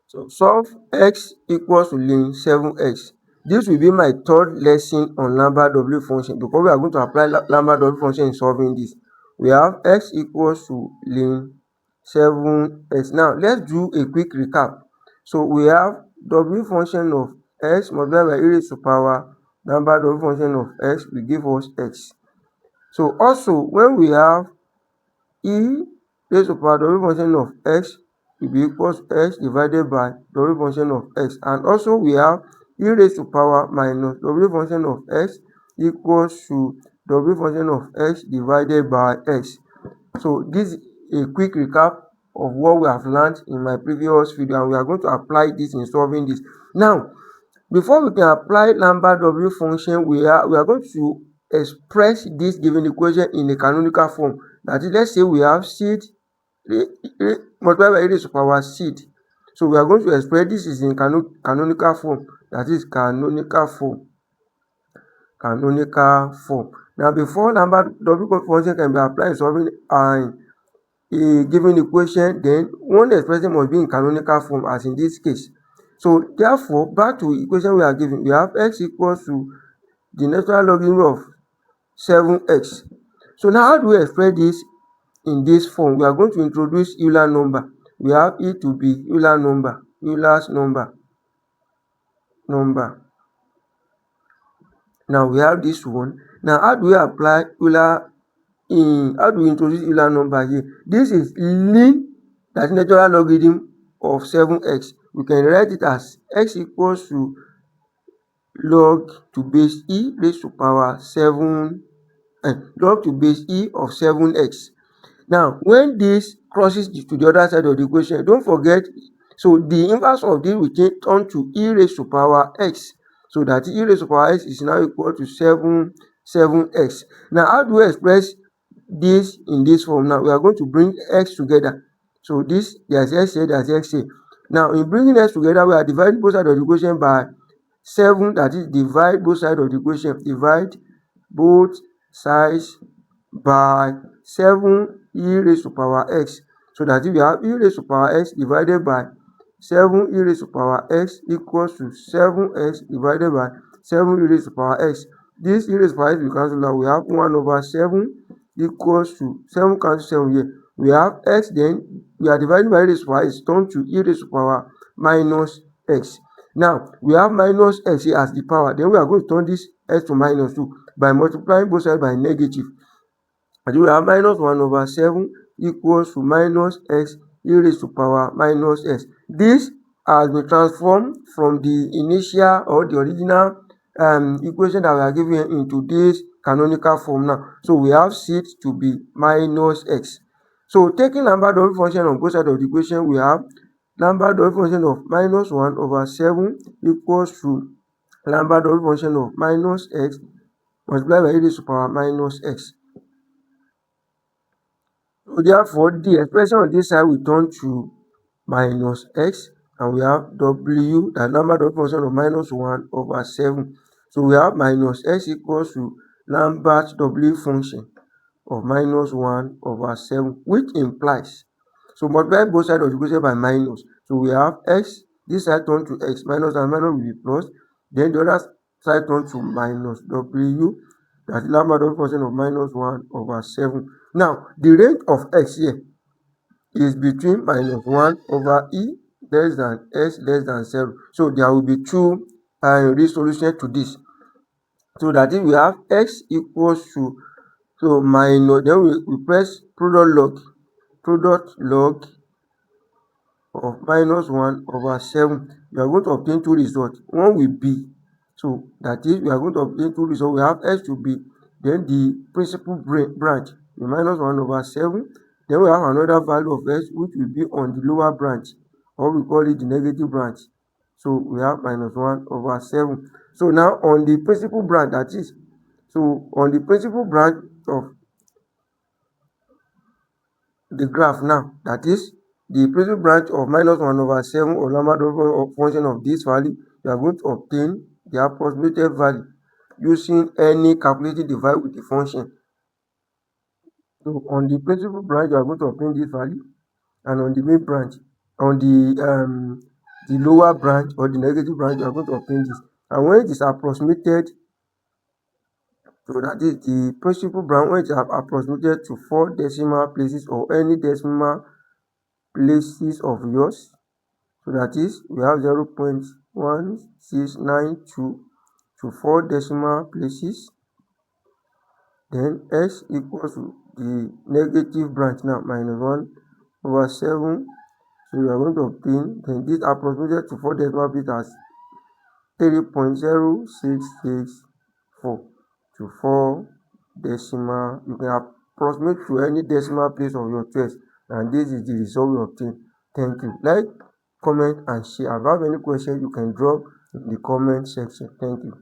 So solve x equals to ln 7x. This will be my third lesson on Lambert W function, because we are going to apply Lambert W function in solving this. We have x equals to ln 7x. Now let's do a quick recap. So we have W function of x multiplied by e raised to power Lambert W function of x will give us x. So also when we have e raised to power W function of x will be equals to x divided by W function of x, and also we have e raised to power minus W function of x equals to W function of x divided by x. So this is a quick recap of what we have learned in my previous video, and we are going to apply this in solving this. Now, before we can apply Lambert W function, we are going to express this given equation in a canonical form. That is, let's say we have seed multiplied by e raised to power seed. So we are going to express this is in canonical form. That is canonical form. Canonical form. Now, before Lambert W function can be applied in solving a given equation, then one expression must be in canonical form, as in this case. So therefore, back to equation we are given, we have x equals to the natural logarithm of 7x. So now how do we express this in this form? We are going to introduce Euler number. We have e to be Euler number, Euler's number. Now we have this one. Now how do we apply Euler how do we introduce Euler number here? This is ln, that is natural logarithm of 7x. We can write it as x equals to log to base e raised to power 7, log to base e of 7x. Now, when this crosses to the other side of the equation, don't forget, so the inverse of this will turn to e raised to power x. So that e raised to power x is now equal to 7x. Now, how do we express this in this form? Now, we are going to bring x together. So this, there's x here, there's x here. Now, in bringing x together, we are dividing both sides of the equation by 7. That is, divide both sides of the equation. Divide both sides by 7 e raised to power x. So that if we have e raised to power x divided by 7 e raised to power x equals to 7x divided by 7 e raised to power x. This e raised to power x will cancel out. We have 1 over 7 equals to 7 cancel 7 here. We have x, then we are dividing by e raised to power x, turn to e raised to power minus x. Now we have minus x here as the power. Then we are going to turn this x to minus 2 by multiplying both sides by negative. And we have minus 1 over 7 equals to minus x e raised to power minus x. This has been transformed from the initial or the original equation that we are given into this canonical form now. So we have seed to be minus x. So taking Lambert W function on both sides of the equation, we have Lambert W function of minus 1 over 7 equals to Lambert W function of minus x multiplied by e raised to power minus x. So therefore, the expression on this side will turn to minus x, and we have w, the Lambert W function of minus 1 over 7. So we have minus x equals to Lambert W function of minus 1 over 7, which implies, so multiply both sides of the equation by minus. So we have x, this side turn to x, minus and minus will be plus. Then the other side turn to minus w, that is Lambert W function of minus 1 over 7. Now, the range of x here is between minus 1 over e less than x less than 0. So there will be two resolutions to this. So that if we have x equals to, so minus, then we press product log of minus 1 over 7. We are going to obtain two results. One will be, so that is, we are going to obtain two results. We have x to be, then the principal branch, the minus 1 over 7. Then we have another value of x, which will be on the lower branch, or we call it the negative branch. So we have minus 1 over 7. So now on the principal branch, that is, so on the principal branch of the graph now, that is, the principal branch of minus 1 over 7 or Lambert W function of this value, you are going to obtain the approximated value using any calculated divide with the function. So on the principal branch, you are going to obtain this value, and on the main branch, on the the lower branch or the negative branch, you are going to obtain this. And when it is approximated, so that is the principal branch, when it is approximated to 4 decimal places or any decimal places of yours, so that is we have 0.1692 to 4 decimal places, then x equals to the negative branch now minus 1/7. So you are going to obtain, then this approximated to 4 decimal places as 3.0664 to 4 decimal. You can approximate to any decimal place of your choice, and this is the result we obtain. Thank you. Like, comment and share. If you have any question, you can drop in the comment section. Thank you.